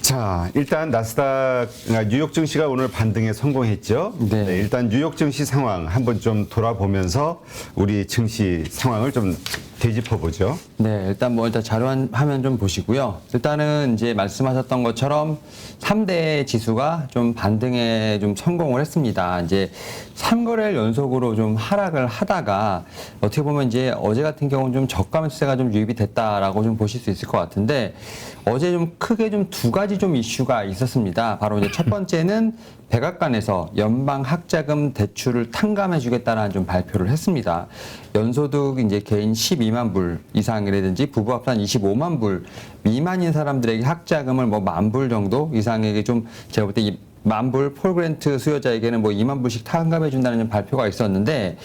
자, 일단 나스닥 뉴욕 증시가 오늘 반등에 성공했죠. 네. 네, 일단 뉴욕 증시 상황 한번 좀 돌아보면서 우리 증시 상황을 좀 되짚어 보죠. 네, 일단 자료 화면 좀 보시고요. 일단은 이제 말씀하셨던 것처럼 3대 지수가 좀 반등에 좀 성공을 했습니다. 이제 3거래일 연속으로 좀 하락을 하다가 어떻게 보면 이제 어제 같은 경우는 좀 저가 매수세가 좀 유입이 됐다라고 좀 보실 수 있을 것 같은데 어제 좀 크게 좀 두 가지 좀 이슈가 있었습니다. 바로 이제 첫 번째는 백악관에서 연방학자금 대출을 탕감해주겠다는 좀 발표를 했습니다. 연소득 이제 개인 12만 불 이상이라든지 부부 합산 25만 불 미만인 사람들에게 학자금을 뭐 10,000불 정도 이상에게 좀 제가 볼 때 이 10,000불 폴그랜트 수요자에게는 뭐 2만 불씩 탕감해 준다는 좀 발표가 있었는데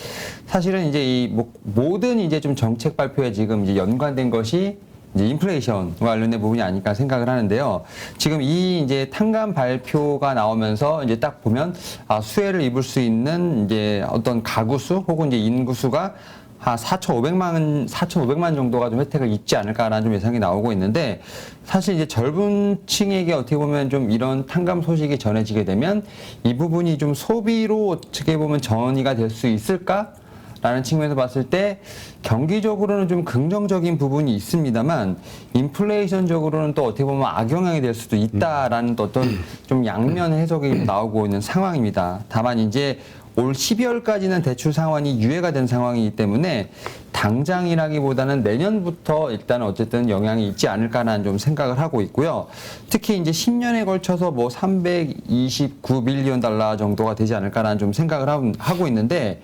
사실은 이제 이 모든 이제 좀 정책 발표에 지금 이제 연관된 것이 이제 인플레이션과 관련된 부분이 아닐까 생각을 하는데요. 지금 이 이제 탕감 발표가 나오면서 이제 딱 보면 수혜를 입을 수 있는 이제 어떤 가구 수 혹은 이제 인구 수가 한 4,500만 정도가 좀 혜택을 입지 않을까라는 좀 예상이 나오고 있는데 사실 이제 젊은 층에게 어떻게 보면 좀 이런 탕감 소식이 전해지게 되면 이 부분이 좀 소비로 어떻게 보면 전이가 될 수 있을까? 라는 측면에서 봤을 때 경기적으로는 좀 긍정적인 부분이 있습니다만 인플레이션적으로는 또 어떻게 보면 악영향이 될 수도 있다라는 또 어떤 좀 양면 해석이 나오고 있는 상황입니다. 다만 이제 올 12월까지는 대출 상환이 유예가 된 상황이기 때문에 당장이라기보다는 내년부터 일단 어쨌든 영향이 있지 않을까라는 좀 생각을 하고 있고요. 특히 이제 10년에 걸쳐서 뭐 329빌리언 달러 정도가 되지 않을까라는 좀 생각을 하고 있는데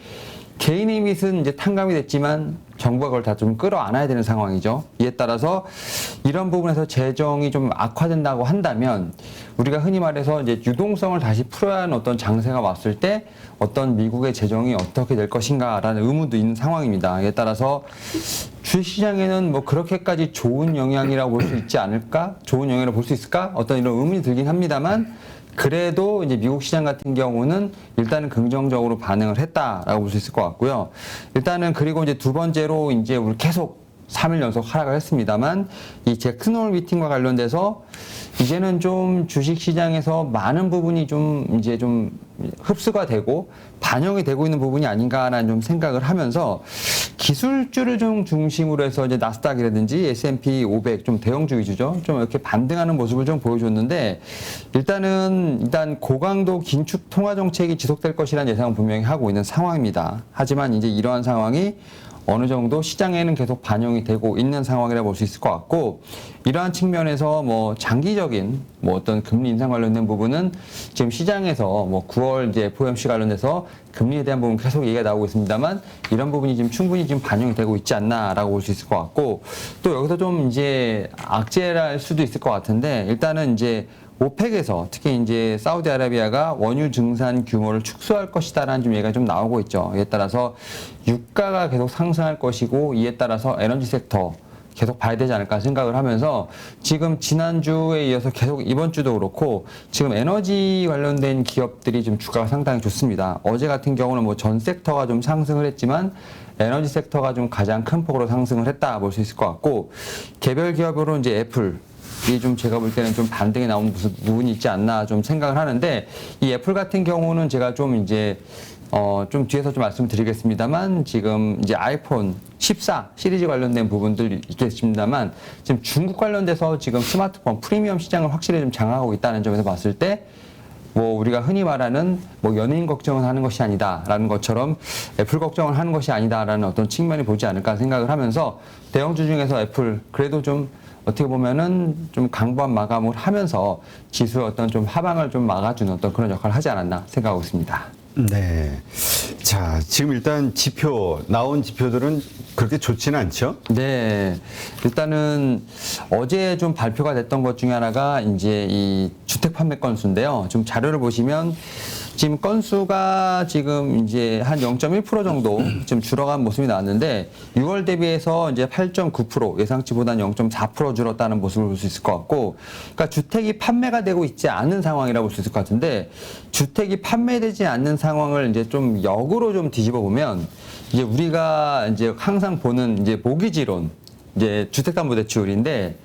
개인의 빚은 이제 탕감이 됐지만 정부가 그걸 다 좀 끌어안아야 되는 상황이죠. 이에 따라서 이런 부분에서 재정이 좀 악화된다고 한다면 우리가 흔히 말해서 이제 유동성을 다시 풀어야 하는 어떤 장세가 왔을 때 어떤 미국의 재정이 어떻게 될 것인가라는 의문도 있는 상황입니다. 이에 따라서 주식시장에는 뭐 그렇게까지 좋은 영향이라고 볼 수 있지 않을까? 좋은 영향을 볼 수 있을까? 어떤 이런 의문이 들긴 합니다만 그래도 이제 미국 시장 같은 경우는 일단은 긍정적으로 반응을 했다라고 볼 수 있을 것 같고요. 일단은 그리고 이제 두 번째로 이제 우리 계속 3일 연속 하락을 했습니다만 이 잭슨홀 미팅과 관련돼서 이제는 좀 주식 시장에서 많은 부분이 좀 이제 좀 흡수가 되고 반영이 되고 있는 부분이 아닌가라는 좀 생각을 하면서 기술주를 좀 중심으로 해서 이제 나스닥이라든지 S&P 500 좀 대형주 위주죠. 좀 이렇게 반등하는 모습을 좀 보여줬는데 일단 고강도 긴축 통화 정책이 지속될 것이라는 예상은 분명히 하고 있는 상황입니다. 하지만 이제 이러한 상황이 어느 정도 시장에는 계속 반영이 되고 있는 상황이라 볼 수 있을 것 같고 이러한 측면에서 뭐 장기적인 뭐 어떤 금리 인상 관련된 부분은 지금 시장에서 뭐 9월 이제 FOMC 관련돼서 금리에 대한 부분 계속 얘기가 나오고 있습니다만 이런 부분이 지금 충분히 지금 반영이 되고 있지 않나라고 볼 수 있을 것 같고 또 여기서 좀 이제 악재랄 수도 있을 것 같은데 일단은 이제 오펙에서 특히 이제 사우디아라비아가 원유 증산 규모를 축소할 것이다라는 좀 얘기가 좀 나오고 있죠. 이에 따라서 유가가 계속 상승할 것이고 이에 따라서 에너지 섹터 계속 봐야 되지 않을까 생각을 하면서 지금 지난주에 이어서 계속 이번 주도 그렇고 지금 에너지 관련된 기업들이 좀 주가가 상당히 좋습니다. 어제 같은 경우는 뭐 전 섹터가 좀 상승을 했지만 에너지 섹터가 좀 가장 큰 폭으로 상승을 했다 볼 수 있을 것 같고 개별 기업으로 이제 애플 이게 좀 제가 볼 때는 좀 반등에 나온 무슨 부분이 있지 않나 좀 생각을 하는데 이 애플 같은 경우는 제가 좀 이제 좀 뒤에서 좀 말씀드리겠습니다만 지금 이제 아이폰 14 시리즈 관련된 부분들이 있겠습니다만 지금 중국 관련돼서 지금 스마트폰 프리미엄 시장을 확실히 좀 장악하고 있다는 점에서 봤을 때 뭐 우리가 흔히 말하는 뭐 연예인 걱정을 하는 것이 아니다라는 것처럼 애플 걱정을 하는 것이 아니다라는 어떤 측면이 보지 않을까 생각을 하면서 대형주 중에서 애플 그래도 좀 어떻게 보면은 좀 강보한 마감을 하면서 지수의 어떤 좀 하방을 좀 막아주는 어떤 그런 역할을 하지 않았나 생각하고 있습니다. 네. 자, 지금 일단 나온 지표들은 그렇게 좋지는 않죠? 네. 일단은 어제 좀 발표가 됐던 것 중에 하나가 이제 이 주택 판매 건수인데요. 좀 자료를 보시면 지금 건수가 지금 이제 한 0.1% 정도 좀 줄어간 모습이 나왔는데 6월 대비해서 이제 8.9% 예상치보다는 0.4% 줄었다는 모습을 볼 수 있을 것 같고 그러니까 주택이 판매가 되고 있지 않은 상황이라고 볼 수 있을 것 같은데 주택이 판매되지 않는 상황을 이제 좀 역으로 좀 뒤집어 보면 이제 우리가 이제 항상 보는 이제 모기지론 이제 주택담보대출인데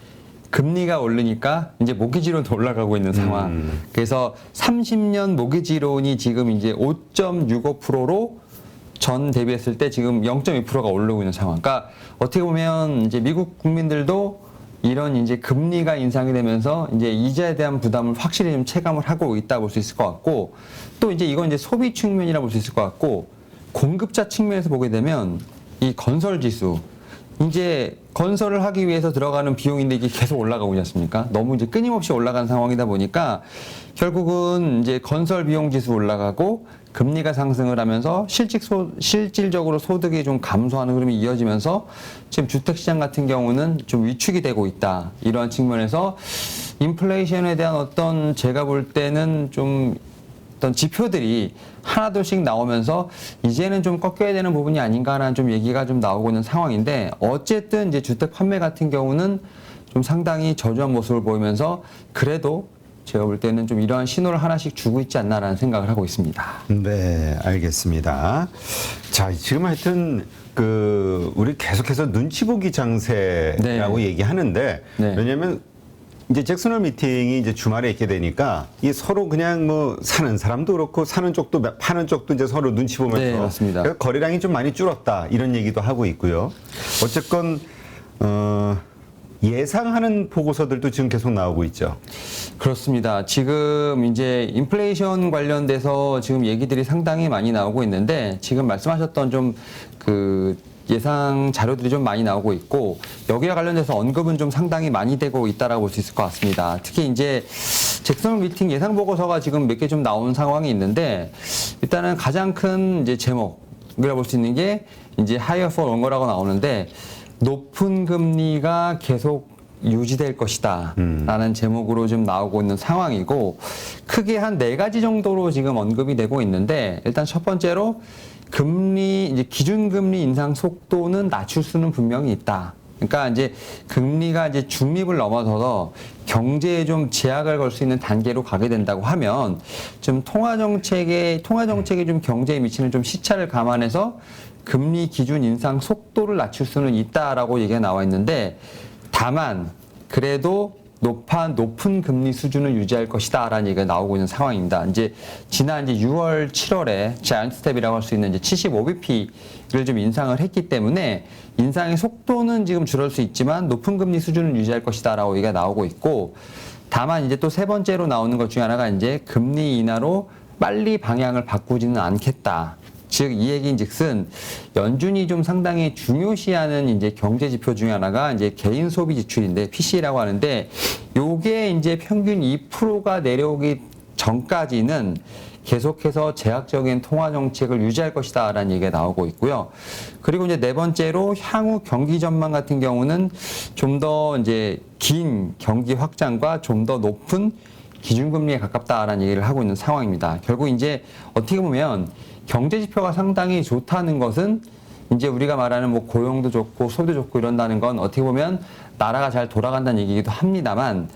금리가 오르니까 이제 모기지론도 올라가고 있는 상황. 그래서 30년 모기지론이 지금 이제 5.65%로 전 대비했을 때 지금 0.2%가 오르고 있는 상황. 그러니까 어떻게 보면 이제 미국 국민들도 이런 이제 금리가 인상이 되면서 이제 이자에 대한 부담을 확실히 좀 체감을 하고 있다 볼 수 있을 것 같고, 또 이제 이건 이제 소비 측면이라 볼 수 있을 것 같고, 공급자 측면에서 보게 되면 이 건설 지수, 이제 건설을 하기 위해서 들어가는 비용인데 이게 계속 올라가고 있지 않습니까? 너무 이제 끊임없이 올라가는 상황이다 보니까 결국은 이제 건설 비용 지수 올라가고 금리가 상승을 하면서 실질적으로 소득이 좀 감소하는 흐름이 이어지면서 지금 주택시장 같은 경우는 좀 위축이 되고 있다. 이러한 측면에서 인플레이션에 대한 어떤 제가 볼 때는 좀 어떤 지표들이 하나둘씩 나오면서 이제는 좀 꺾여야 되는 부분이 아닌가라는 좀 얘기가 좀 나오고 있는 상황인데, 어쨌든 이제 주택 판매 같은 경우는 좀 상당히 저조한 모습을 보이면서 그래도 제가 볼 때는 좀 이러한 신호를 하나씩 주고 있지 않나라는 생각을 하고 있습니다. 네, 알겠습니다. 자, 지금 하여튼 우리 계속해서 눈치 보기 장세라고 얘기하는데, 네. 왜냐하면 이제 잭슨홀 미팅이 이제 주말에 있게 되니까 이 서로 그냥 뭐 사는 사람도 그렇고 사는 쪽도 파는 쪽도 이제 서로 눈치 보면서 네, 맞습니다. 그러니까 거래량이 좀 많이 줄었다 이런 얘기도 하고 있고요. 어쨌건 예상하는 보고서들도 지금 계속 나오고 있죠. 그렇습니다. 지금 이제 인플레이션 관련돼서 지금 얘기들이 상당히 많이 나오고 있는데, 지금 말씀하셨던 좀 예상 자료들이 좀 많이 나오고 있고, 여기와 관련돼서 언급은 좀 상당히 많이 되고 있다라고 볼 수 있을 것 같습니다. 특히 이제 잭슨 미팅 예상 보고서가 지금 몇 개 좀 나온 상황이 있는데, 일단은 가장 큰 이제 제목이라고 볼 수 있는 게 이제 higher for longer라고 나오는데, 높은 금리가 계속 유지될 것이다 라는 제목으로 좀 나오고 있는 상황이고, 크게 한 4가지 정도로 지금 언급이 되고 있는데, 일단 첫 번째로 이제 기준금리 인상 속도는 낮출 수는 분명히 있다. 그러니까 이제 금리가 이제 중립을 넘어서서 경제에 좀 제약을 걸 수 있는 단계로 가게 된다고 하면, 좀 통화정책이 좀 경제에 미치는 좀 시차를 감안해서 금리 기준 인상 속도를 낮출 수는 있다라고 얘기가 나와 있는데, 다만 그래도 높은 금리 수준을 유지할 것이다라는 얘기가 나오고 있는 상황입니다. 이제 지난 6월, 7월에 자이언트 스텝이라고 할 수 있는 이제 75bp를 좀 인상을 했기 때문에 인상의 속도는 지금 줄을 수 있지만 높은 금리 수준을 유지할 것이다라고 얘기가 나오고 있고, 다만 이제 또 세 번째로 나오는 것 중에 하나가 이제 금리 인하로 빨리 방향을 바꾸지는 않겠다. 즉, 이 얘기인즉슨 연준이 좀 상당히 중요시하는 이제 경제 지표 중에 하나가 이제 개인 소비 지출인데, PC라고 하는데, 요게 이제 평균 2%가 내려오기 전까지는 계속해서 제약적인 통화 정책을 유지할 것이다라는 얘기가 나오고 있고요. 그리고 이제 네 번째로 향후 경기 전망 같은 경우는 좀 더 이제 긴 경기 확장과 좀 더 높은 기준금리에 가깝다라는 얘기를 하고 있는 상황입니다. 결국 이제 어떻게 보면 경제 지표가 상당히 좋다는 것은 이제 우리가 말하는 뭐 고용도 좋고 소비도 좋고 이런다는 건 어떻게 보면 나라가 잘 돌아간다는 얘기기도 합니다만,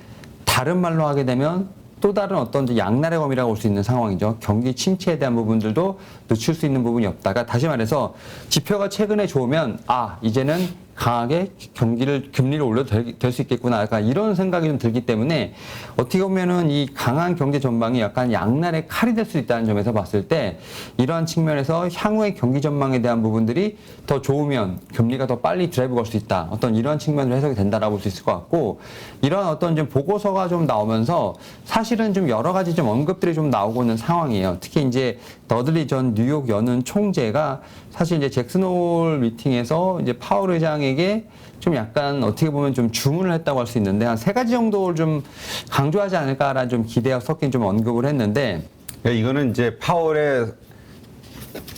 다른 말로 하게 되면 또 다른 어떤 양날의 검이라고 볼 수 있는 상황이죠. 경기 침체에 대한 부분들도 늦출 수 있는 부분이 없다가, 다시 말해서 지표가 최근에 좋으면 이제는 강하게 금리를 올려도 될 수 있겠구나, 약간 이런 생각이 좀 들기 때문에 어떻게 보면은 이 강한 경제 전망이 약간 양날의 칼이 될 수 있다는 점에서 봤을 때, 이러한 측면에서 향후의 경기 전망에 대한 부분들이 더 좋으면 금리가 더 빨리 드라이브 걸 수 있다, 어떤 이러한 측면으로 해석이 된다라고 볼 수 있을 것 같고, 이러한 어떤 좀 보고서가 좀 나오면서 사실은 좀 여러 가지 좀 언급들이 좀 나오고 있는 상황이에요. 특히 이제 더들리 전 뉴욕 연은 총재가 사실 이제 잭슨홀 미팅에서 이제 파월 의장에게 좀 약간 어떻게 보면 좀 주문을 했다고 할 수 있는데, 한 3가지 정도를 좀 강조하지 않을까라는 좀 기대가 섞인 좀 언급을 했는데, 이거는 이제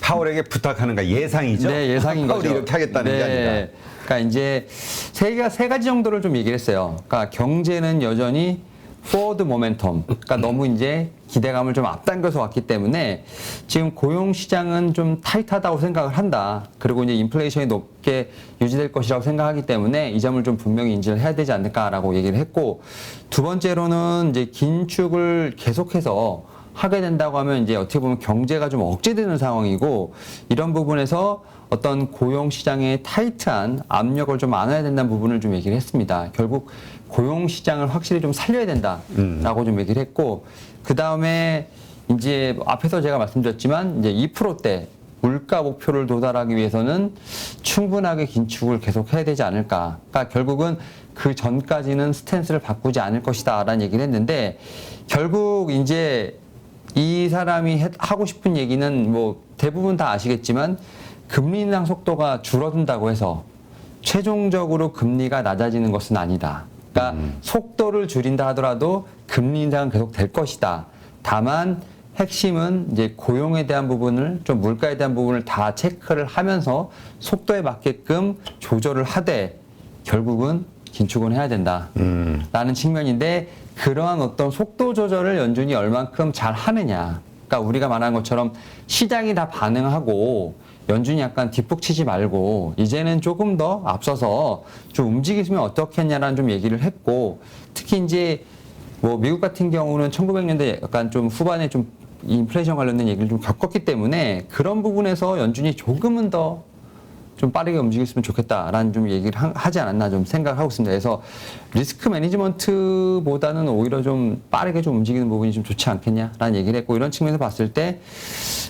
파월에게 부탁하는 거 예상이죠? 네, 예상인 거죠. 파월이 이렇게 하겠다는 게 아니라. 그러니까 이제 세 가지 정도를 좀 얘기를 했어요. 그러니까 경제는 여전히 forward momentum, 그러니까 너무 이제 기대감을 좀 앞당겨서 왔기 때문에 지금 고용 시장은 좀 타이트하다고 생각을 한다. 그리고 이제 인플레이션이 높게 유지될 것이라고 생각하기 때문에 이 점을 좀 분명히 인지를 해야 되지 않을까라고 얘기를 했고, 두 번째로는 이제 긴축을 계속해서 하게 된다고 하면 이제 어떻게 보면 경제가 좀 억제되는 상황이고 이런 부분에서 어떤 고용 시장의 타이트한 압력을 좀 안아야 된다는 부분을 좀 얘기를 했습니다. 결국 고용 시장을 확실히 좀 살려야 된다라고 좀 얘기를 했고 그 다음에 이제 앞에서 제가 말씀드렸지만 이제 2%대 물가 목표를 도달하기 위해서는 충분하게 긴축을 계속해야 되지 않을까. 그러니까 결국은 그 전까지는 스탠스를 바꾸지 않을 것이다라는 얘기를 했는데 결국 이제 이 사람이 하고 싶은 얘기는 뭐 대부분 다 아시겠지만 금리 인상 속도가 줄어든다고 해서 최종적으로 금리가 낮아지는 것은 아니다. 그러니까 속도를 줄인다 하더라도 금리 인상은 계속 될 것이다. 다만 핵심은 이제 고용에 대한 부분을 좀 물가에 대한 부분을 다 체크를 하면서 속도에 맞게끔 조절을 하되 결국은 긴축은 해야 된다라는 측면인데 그러한 어떤 속도 조절을 연준이 얼만큼 잘 하느냐. 그러니까 우리가 말한 것처럼 시장이 다 반응하고 연준이 약간 뒷북 치지 말고 이제는 조금 더 앞서서 좀 움직이시면 어떻겠냐라는 좀 얘기를 했고 특히 이제 뭐 미국 같은 경우는 1900년대 약간 좀 후반에 좀 인플레이션 관련된 얘기를 좀 겪었기 때문에 그런 부분에서 연준이 조금은 더 좀 빠르게 움직였으면 좋겠다라는 좀 얘기를 하지 않았나 좀 생각하고 있습니다. 그래서 리스크 매니지먼트보다는 오히려 좀 빠르게 좀 움직이는 부분이 좀 좋지 않겠냐라는 얘기를 했고 이런 측면에서 봤을 때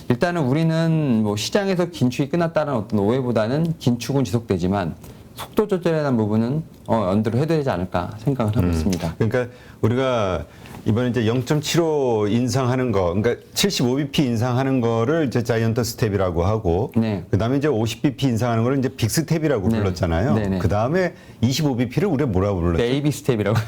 일단은 우리는 뭐 시장에서 긴축이 끝났다는 어떤 오해보다는 긴축은 지속되지만 속도 조절에 대한 부분은 연대로 해야 되지 않을까 생각을 하고 있습니다. 그러니까 우리가 이번에 이제 0.75 인상하는 거, 그러니까 75bp 인상하는 거를 이제 자이언트 스텝이라고 하고, 네. 그 다음에 이제 50bp 인상하는 거를 이제 빅 스텝이라고 네. 불렀잖아요. 네네. 그 다음에 25bp를 우리가 뭐라고 불렀죠? 베이비 스텝이라고.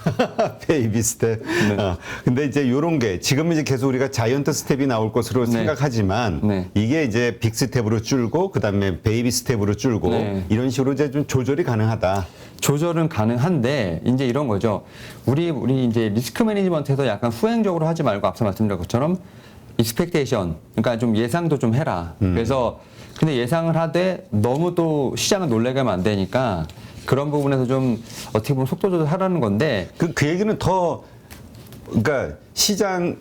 베이비 스텝. 네. 근데 이제 요런 게 지금 이제 계속 우리가 자이언트 스텝이 나올 것으로 네. 생각하지만 네. 이게 이제 빅 스텝으로 줄고 그 다음에 베이비 스텝으로 줄고 네. 이런 식으로 이제 좀 조절이 가능하다. 조절은 가능한데 이제 이런 거죠. 우리 이제 리스크 매니지먼트에서 약간 후행적으로 하지 말고 앞서 말씀드린 것처럼 익스펙테이션, 그러니까 좀 예상도 좀 해라. 그래서 근데 예상을 하되 너무 또 시장을 놀래게 하면 안 되니까 그런 부분에서 좀 어떻게 보면 속도 조절하라는 건데 그 얘기는 더 그러니까 시장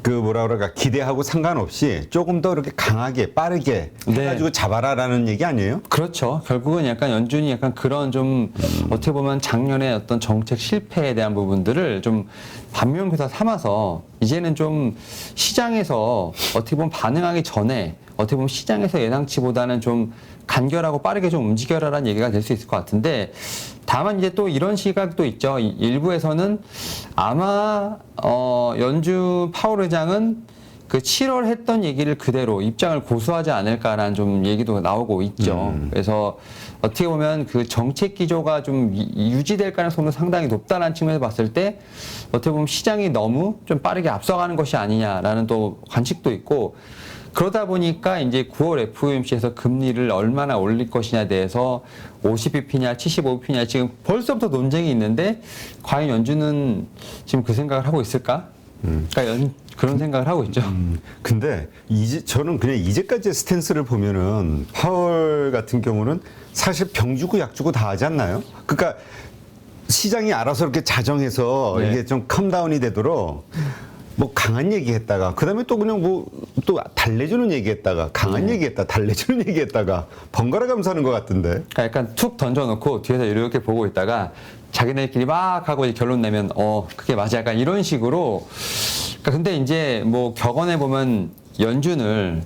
그 뭐라 그럴까 기대하고 상관없이 조금 더 이렇게 강하게 빠르게 네. 해가지고 잡아라라는 얘기 아니에요? 그렇죠. 결국은 약간 연준이 약간 그런 좀 어떻게 보면 작년에 어떤 정책 실패에 대한 부분들을 좀 반면교사 삼아서 이제는 좀 시장에서 어떻게 보면 반응하기 전에 어떻게 보면 시장에서 예상치보다는 좀 간결하고 빠르게 좀 움직여라라는 얘기가 될 수 있을 것 같은데 다만 이제 또 이런 시각도 있죠. 일부에서는 아마 연준 파월 의장은 그 7월 했던 얘기를 그대로 입장을 고수하지 않을까라는 좀 얘기도 나오고 있죠. 그래서 어떻게 보면 그 정책 기조가 좀 유지될 가능성도 상당히 높다는 측면에서 봤을 때 어떻게 보면 시장이 너무 좀 빠르게 앞서가는 것이 아니냐라는 또 관측도 있고 그러다 보니까 이제 9월 FOMC에서 금리를 얼마나 올릴 것이냐에 대해서 50bp냐 75bp냐 지금 벌써부터 논쟁이 있는데 과연 연준은 지금 그 생각을 하고 있을까? 그러니까 그런 생각을 하고 있죠. 근데 이제 저는 그냥 이제까지의 스탠스를 보면은 파월 같은 경우는 사실 병 주고 약 주고 다 하지 않나요? 그러니까 시장이 알아서 이렇게 자정해서 네. 이게 좀 컴다운이 되도록 뭐 강한 얘기했다가 그다음에 또 그냥 뭐 또 달래주는 얘기했다가 강한 얘기했다 달래주는 얘기했다가 번갈아 가면서 하는 것 같은데. 그러니까 약간 툭 던져놓고 뒤에서 이렇게 보고 있다가 자기네들끼리 막 하고 이제 결론 내면 그게 맞아 약간 이런 식으로. 그러니까 근데 이제 뭐 격언해 보면 연준을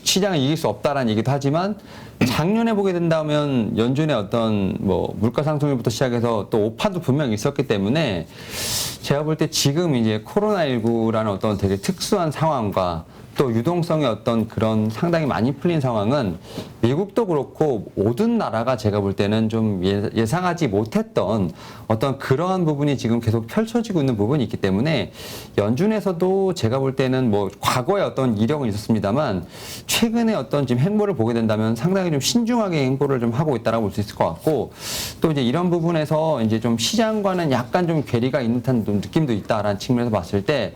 시장을 이길 수 없다라는 얘기도 하지만 작년에 보게 된다면 연준의 어떤 뭐 물가 상승률부터 시작해서 또 오판도 분명히 있었기 때문에 제가 볼 때 지금 이제 코로나19라는 어떤 되게 특수한 상황과 또 유동성의 어떤 그런 상당히 많이 풀린 상황은 미국도 그렇고 모든 나라가 제가 볼 때는 좀 예상하지 못했던 어떤 그러한 부분이 지금 계속 펼쳐지고 있는 부분이 있기 때문에 연준에서도 제가 볼 때는 뭐 과거에 어떤 이력은 있었습니다만 최근에 어떤 지금 행보를 보게 된다면 상당히 좀 신중하게 행보를 좀 하고 있다라고 볼 수 있을 것 같고 또 이제 이런 부분에서 이제 좀 시장과는 약간 좀 괴리가 있는 듯한 좀 느낌도 있다라는 측면에서 봤을 때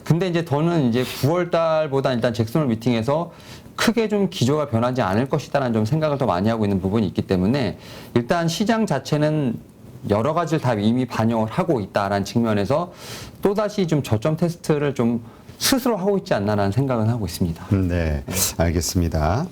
근데 이제 저는 이제 9월 달보다 일단 잭슨홀 미팅에서 크게 좀 기조가 변하지 않을 것이다라는 좀 생각을 더 많이 하고 있는 부분이 있기 때문에 일단 시장 자체는 여러 가지를 다 이미 반영을 하고 있다라는 측면에서 또다시 좀 저점 테스트를 좀 스스로 하고 있지 않나라는 생각은 하고 있습니다. 네, 알겠습니다.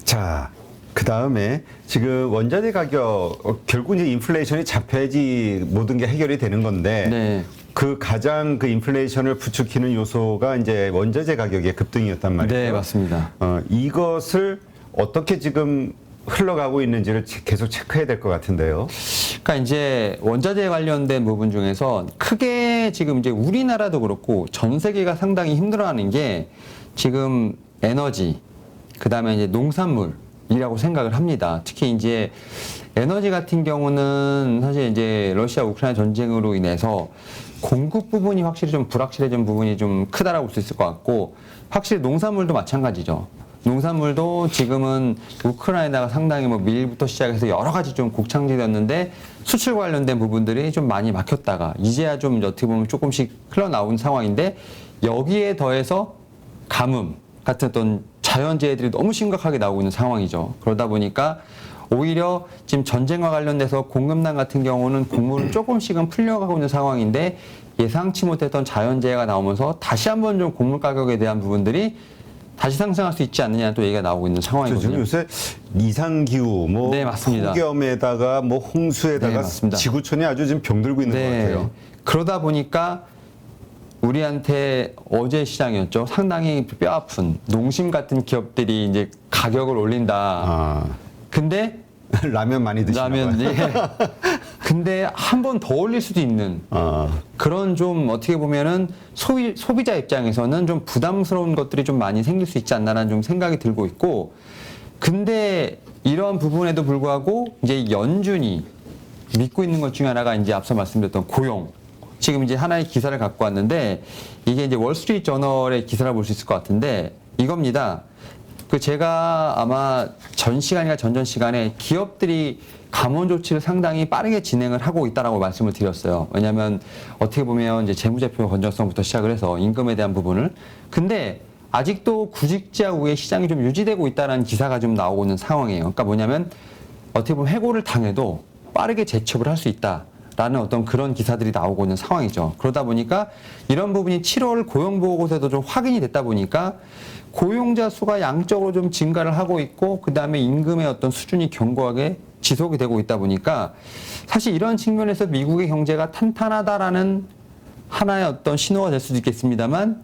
자, 그 다음에 지금 원자재 가격, 결국 이제 인플레이션이 잡혀야지 모든 게 해결이 되는 건데, 네. 그 가장 그 인플레이션을 부추기는 요소가 이제 원자재 가격의 급등이었단 말이죠. 네, 맞습니다. 이것을 어떻게 지금 흘러가고 있는지를 계속 체크해야 될 것 같은데요. 그러니까 이제 원자재 관련된 부분 중에서 크게 지금 이제 우리나라도 그렇고 전 세계가 상당히 힘들어하는 게 지금 에너지, 그 다음에 이제 농산물이라고 생각을 합니다. 특히 이제 에너지 같은 경우는 사실 이제 러시아 우크라이나 전쟁으로 인해서 공급 부분이 확실히 좀 불확실해진 부분이 좀 크다라고 볼 수 있을 것 같고, 확실히 농산물도 마찬가지죠. 농산물도 지금은 우크라이나가 상당히 뭐 밀부터 시작해서 여러 가지 좀 곡창지였는데 수출 관련된 부분들이 좀 많이 막혔다가 이제야 좀 어떻게 보면 조금씩 흘러나오는 상황인데, 여기에 더해서 가뭄 같은 어떤 자연재해들이 너무 심각하게 나오고 있는 상황이죠. 그러다 보니까 오히려 지금 전쟁과 관련돼서 공급난 같은 경우는 곡물은 조금씩은 풀려가고 있는 상황인데, 예상치 못했던 자연재해가 나오면서 다시 한번 좀 곡물 가격에 대한 부분들이 다시 상승할 수 있지 않느냐는 또 얘기가 나오고 있는 상황이거든요. 요새 이상기후, 뭐 네, 맞습니다. 폭염에다가 뭐 홍수에다가 네, 맞습니다. 지구촌이 아주 지금 병들고 있는 것 같아요. 그러다 보니까 우리한테 어제 시장이었죠. 상당히 뼈아픈 농심 같은 기업들이 이제 가격을 올린다. 아, 근데 라면 많이 드시나 봐요. 라면, 예. 근데 한 번 더 올릴 수도 있는 그런 좀 어떻게 보면은 소비자 입장에서는 좀 부담스러운 것들이 좀 많이 생길 수 있지 않나라는 좀 생각이 들고 있고, 근데 이러한 부분에도 불구하고 이제 연준이 믿고 있는 것 중에 하나가 이제 앞서 말씀드렸던 고용. 지금 이제 하나의 기사를 갖고 왔는데, 이게 이제 월스트리트 저널의 기사를 볼 수 있을 것 같은데 이겁니다. 그 제가 아마 전 시간이나 전전 시간에 기업들이 감원 조치를 상당히 빠르게 진행을 하고 있다라고 말씀을 드렸어요. 왜냐하면 어떻게 보면 이제 재무제표 건전성부터 시작을 해서 임금에 대한 부분을, 근데 아직도 구직자 우의 시장이 좀 유지되고 있다는 기사가 좀 나오고 있는 상황이에요. 그러니까 뭐냐면 어떻게 보면 해고를 당해도 빠르게 재취업을 할 수 있다라는 어떤 그런 기사들이 나오고 있는 상황이죠. 그러다 보니까 이런 부분이 7월 고용보고서에도 좀 확인이 됐다 보니까 고용자 수가 양적으로 좀 증가를 하고 있고, 그 다음에 임금의 어떤 수준이 견고하게 지속이 되고 있다 보니까 사실 이런 측면에서 미국의 경제가 탄탄하다라는 하나의 어떤 신호가 될 수도 있겠습니다만,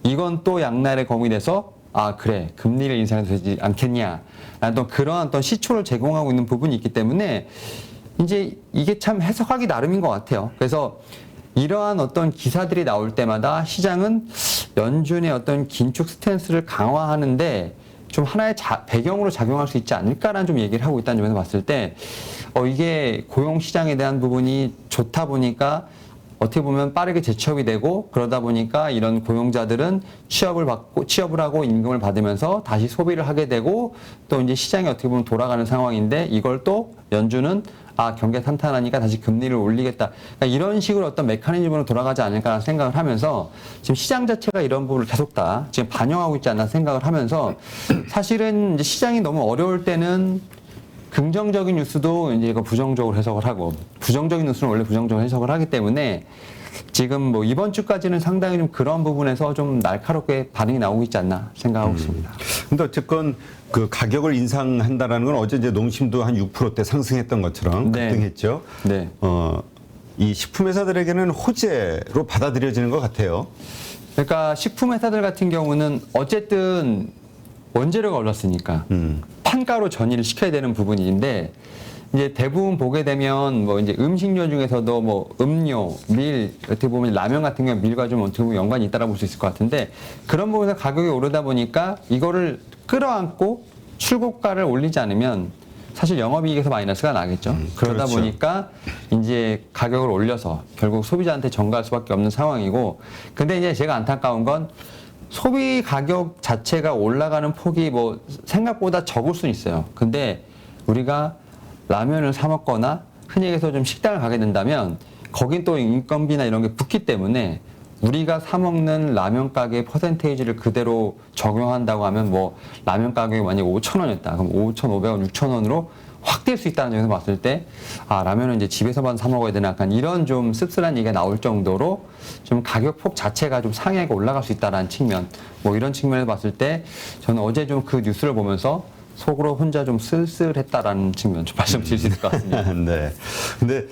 이건 또 양날의 검이 돼서 아 그래 금리를 인상해도 되지 않겠냐라는 또 그런 어떤 시초를 제공하고 있는 부분이 있기 때문에 이제 이게 참 해석하기 나름인 것 같아요. 그래서 이러한 어떤 기사들이 나올 때마다 시장은 연준의 어떤 긴축 스탠스를 강화하는데 좀 하나의 배경으로 작용할 수 있지 않을까라는 좀 얘기를 하고 있다는 점에서 봤을 때 이게 고용 시장에 대한 부분이 좋다 보니까 어떻게 보면 빠르게 재취업이 되고, 그러다 보니까 이런 고용자들은 취업을 하고 임금을 받으면서 다시 소비를 하게 되고, 또 이제 시장이 어떻게 보면 돌아가는 상황인데, 이걸 또 연준은 경기가 탄탄하니까 다시 금리를 올리겠다. 그러니까 이런 식으로 어떤 메커니즘으로 돌아가지 않을까라는 생각을 하면서 지금 시장 자체가 이런 부분을 계속 다 지금 반영하고 있지 않나 생각을 하면서, 사실은 이제 시장이 너무 어려울 때는 긍정적인 뉴스도 이제 이거 부정적으로 해석을 하고, 부정적인 뉴스는 원래 부정적으로 해석을 하기 때문에 지금 뭐 이번 주까지는 상당히 좀 그런 부분에서 좀 날카롭게 반응이 나오고 있지 않나 생각하고 있습니다. 근데 어쨌건 그 가격을 인상한다라는 건 어제 이제 농심도 한 6%대 상승했던 것처럼 네. 급등했죠. 네. 이 식품 회사들에게는 호재로 받아들여지는 것 같아요. 그러니까 식품 회사들 같은 경우는 어쨌든 원재료가 올랐으니까 판가로 전이를 시켜야 되는 부분인데, 이제 대부분 보게 되면 뭐 이제 음식료 중에서도 뭐 음료, 밀, 어떻게 보면 라면 같은 경우 밀과 좀 어떻게 보면 연관이 있다라고 볼 수 있을 것 같은데, 그런 부분에서 가격이 오르다 보니까 이거를 끌어안고 출고가를 올리지 않으면 사실 영업이익에서 마이너스가 나겠죠. 그러다 그렇죠. 보니까 이제 가격을 올려서 결국 소비자한테 전가할 수밖에 없는 상황이고, 근데 이제 제가 안타까운 건 소비 가격 자체가 올라가는 폭이 뭐 생각보다 적을 수는 있어요. 근데 우리가 라면을 사 먹거나 흔히 얘기해서 좀 식당을 가게 된다면 거긴 또 인건비나 이런 게 붙기 때문에 우리가 사 먹는 라면 가게 퍼센테이지를 그대로 적용한다고 하면 뭐 라면 가격이 만약에 5,000원이었다. 그럼 5,500원, 6,000원으로 확 뛸 수 있다는 점에서 봤을 때, 아, 라면은 이제 집에서만 사 먹어야 되나, 약간 이런 좀 씁쓸한 얘기가 나올 정도로 좀 가격폭 자체가 좀 상향하게 올라갈 수 있다라는 측면, 뭐 이런 측면에서 봤을 때, 저는 어제 좀 그 뉴스를 보면서 속으로 혼자 좀 쓸쓸했다라는 측면 좀 말씀드릴 수 있을 것 같습니다. 네. 근데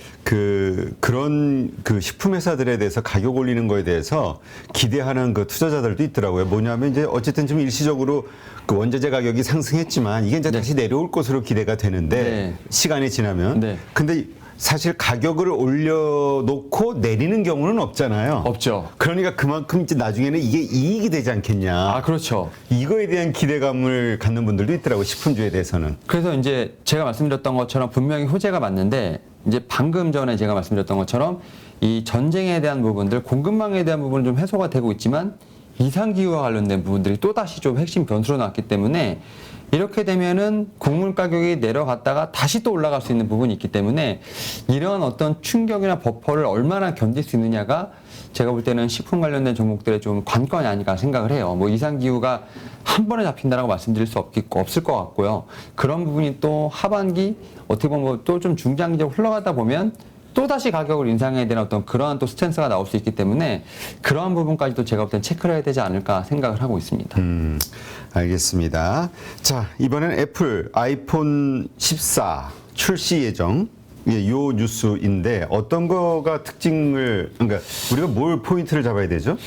그런 식품 회사들에 대해서 가격 올리는 거에 대해서 기대하는 그 투자자들도 있더라고요. 뭐냐면 이제 어쨌든 좀 일시적으로 그 원자재 가격이 상승했지만 이게 이제 네. 다시 내려올 것으로 기대가 되는데 네. 시간이 지나면. 네. 근데 사실 가격을 올려놓고 내리는 경우는 없잖아요. 없죠. 그러니까 그만큼 이제 나중에는 이게 이익이 되지 않겠냐. 아, 그렇죠. 이거에 대한 기대감을 갖는 분들도 있더라고요. 식품주에 대해서는. 그래서 이제 제가 말씀드렸던 것처럼 분명히 호재가 맞는데, 이제 방금 전에 제가 말씀드렸던 것처럼 이 전쟁에 대한 부분들, 공급망에 대한 부분은 좀 해소가 되고 있지만 이상기후와 관련된 부분들이 또다시 좀 핵심 변수로 나왔기 때문에, 이렇게 되면은 곡물 가격이 내려갔다가 다시 또 올라갈 수 있는 부분이 있기 때문에, 이런 어떤 충격이나 버퍼를 얼마나 견딜 수 있느냐가 제가 볼 때는 식품 관련된 종목들의 좀 관건이 아닐까 생각을 해요. 뭐 이상기후가 한 번에 잡힌다라고 말씀드릴 수 없을 것 같고요. 그런 부분이 또 하반기 어떻게 보면 또 좀 중장기적으로 흘러가다 보면 또다시 가격을 인상해야 되는 어떤 그러한 또 스탠스가 나올 수 있기 때문에, 그러한 부분까지도 제가 볼 땐 체크를 해야 되지 않을까 생각을 하고 있습니다. 알겠습니다. 자, 이번엔 애플 아이폰 14 출시 예정. 예, 요 뉴스인데 어떤 거가 특징을, 그러니까 우리가 뭘 포인트를 잡아야 되죠?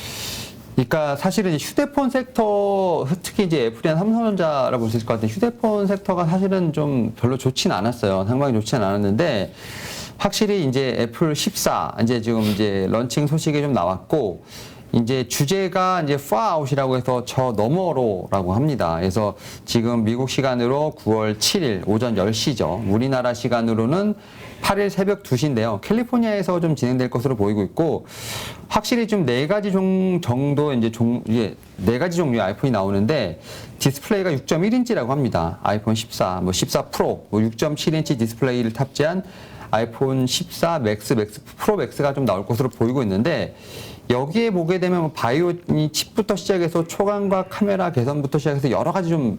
그러니까 사실은 휴대폰 섹터, 특히 이제 애플이나 삼성전자라 볼 수 있을 것 같은데, 휴대폰 섹터가 사실은 좀 별로 좋진 않았어요. 상황이 좋진 않았는데, 확실히 이제 애플 14 이제 지금 이제 런칭 소식이 좀 나왔고, 이제 주제가 이제 far out이라고 해서 저 너머로라고 합니다. 그래서 지금 미국 시간으로 9월 7일 오전 10시죠. 우리나라 시간으로는 8일 새벽 2시인데요. 캘리포니아에서 좀 진행될 것으로 보이고 있고, 확실히 좀 네 가지 정도 이제 네 가지 종류의 아이폰이 나오는데, 디스플레이가 6.1인치라고 합니다. 아이폰 14, 뭐 14 프로, 뭐 6.7인치 디스플레이를 탑재한 아이폰 14 맥스, 맥스 프로 맥스가 좀 나올 것으로 보이고 있는데, 여기에 보게 되면 뭐 바이오니 칩부터 시작해서 초강과 카메라 개선부터 시작해서 여러 가지 좀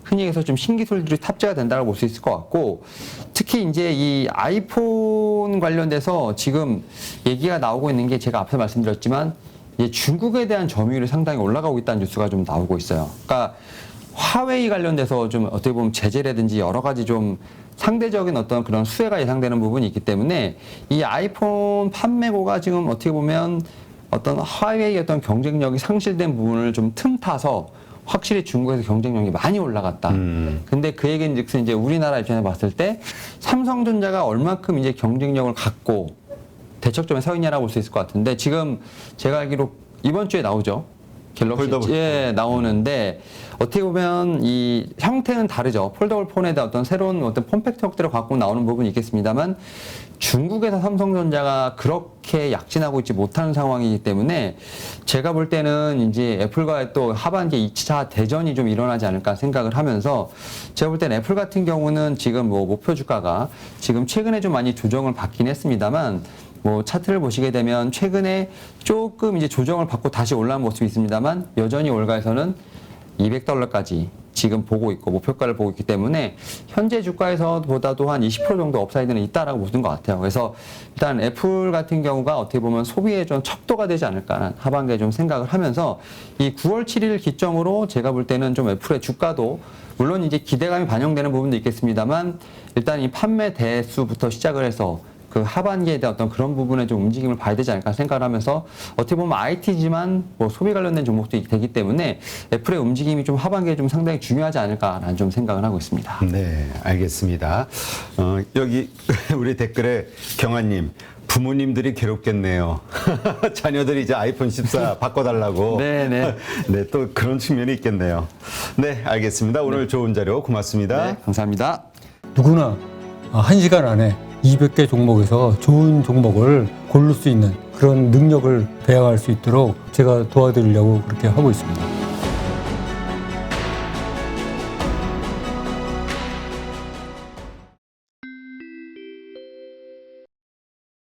흔히 해서 좀 신기술들이 탑재가 된다고 볼 수 있을 것 같고, 특히 이제 이 아이폰 관련돼서 지금 얘기가 나오고 있는 게, 제가 앞에 말씀드렸지만 이제 중국에 대한 점유율이 상당히 올라가고 있다는 뉴스가 좀 나오고 있어요. 그러니까 화웨이 관련돼서 좀 어떻게 보면 제재라든지 여러 가지 좀 상대적인 어떤 그런 수혜가 예상되는 부분이 있기 때문에, 이 아이폰 판매고가 지금 어떻게 보면 어떤 화웨이의 어떤 경쟁력이 상실된 부분을 좀 틈타서 확실히 중국에서 경쟁력이 많이 올라갔다. 근데 그 얘기는 즉슨 이제 우리나라 입장에서 봤을 때 삼성전자가 얼만큼 이제 경쟁력을 갖고 대척점에 서 있냐라고 볼 수 있을 것 같은데, 지금 제가 알기로 이번 주에 나오죠. 갤럭시에 나오는데, 어떻게 보면 이 형태는 다르죠. 폴더블 폰에 대한 어떤 새로운 어떤 폼 팩터들을 갖고 나오는 부분이 있겠습니다만, 중국에서 삼성전자가 그렇게 약진하고 있지 못하는 상황이기 때문에, 제가 볼 때는 이제 애플과의 또 하반기 2차 대전이 좀 일어나지 않을까 생각을 하면서, 제가 볼 때는 애플 같은 경우는 지금 뭐 목표 주가가 지금 최근에 좀 많이 조정을 받긴 했습니다만, 뭐 차트를 보시게 되면 최근에 조금 이제 조정을 받고 다시 올라온 모습이 있습니다만, 여전히 월가에서는 $200까지 지금 보고 있고 목표가를 보고 있기 때문에, 현재 주가에서보다도 한 20% 정도 업사이드는 있다라고 보는 것 같아요. 그래서 일단 애플 같은 경우가 어떻게 보면 소비에 좀 척도가 되지 않을까 하반기에 좀 생각을 하면서, 이 9월 7일 기점으로 제가 볼 때는 좀 애플의 주가도 물론 이제 기대감이 반영되는 부분도 있겠습니다만, 일단 이 판매 대수부터 시작을 해서 그 하반기에 대한 어떤 그런 부분에 좀 움직임을 봐야 되지 않을까 생각을 하면서, 어떻게 보면 IT지만 뭐 소비 관련된 종목도 되기 때문에 애플의 움직임이 좀 하반기에 좀 상당히 중요하지 않을까라는 좀 생각을 하고 있습니다. 네, 알겠습니다. 여기 우리 댓글에 경아님, 부모님들이 괴롭겠네요. 자녀들이 이제 아이폰 14 바꿔달라고. 네네. 네, 또 그런 측면이 있겠네요. 네, 알겠습니다. 오늘 좋은 자료 고맙습니다. 네, 감사합니다. 누구나 1시간 안에 200개 종목에서 좋은 종목을 고를 수 있는 그런 능력을 배양할 수 있도록 제가 도와드리려고 그렇게 하고 있습니다.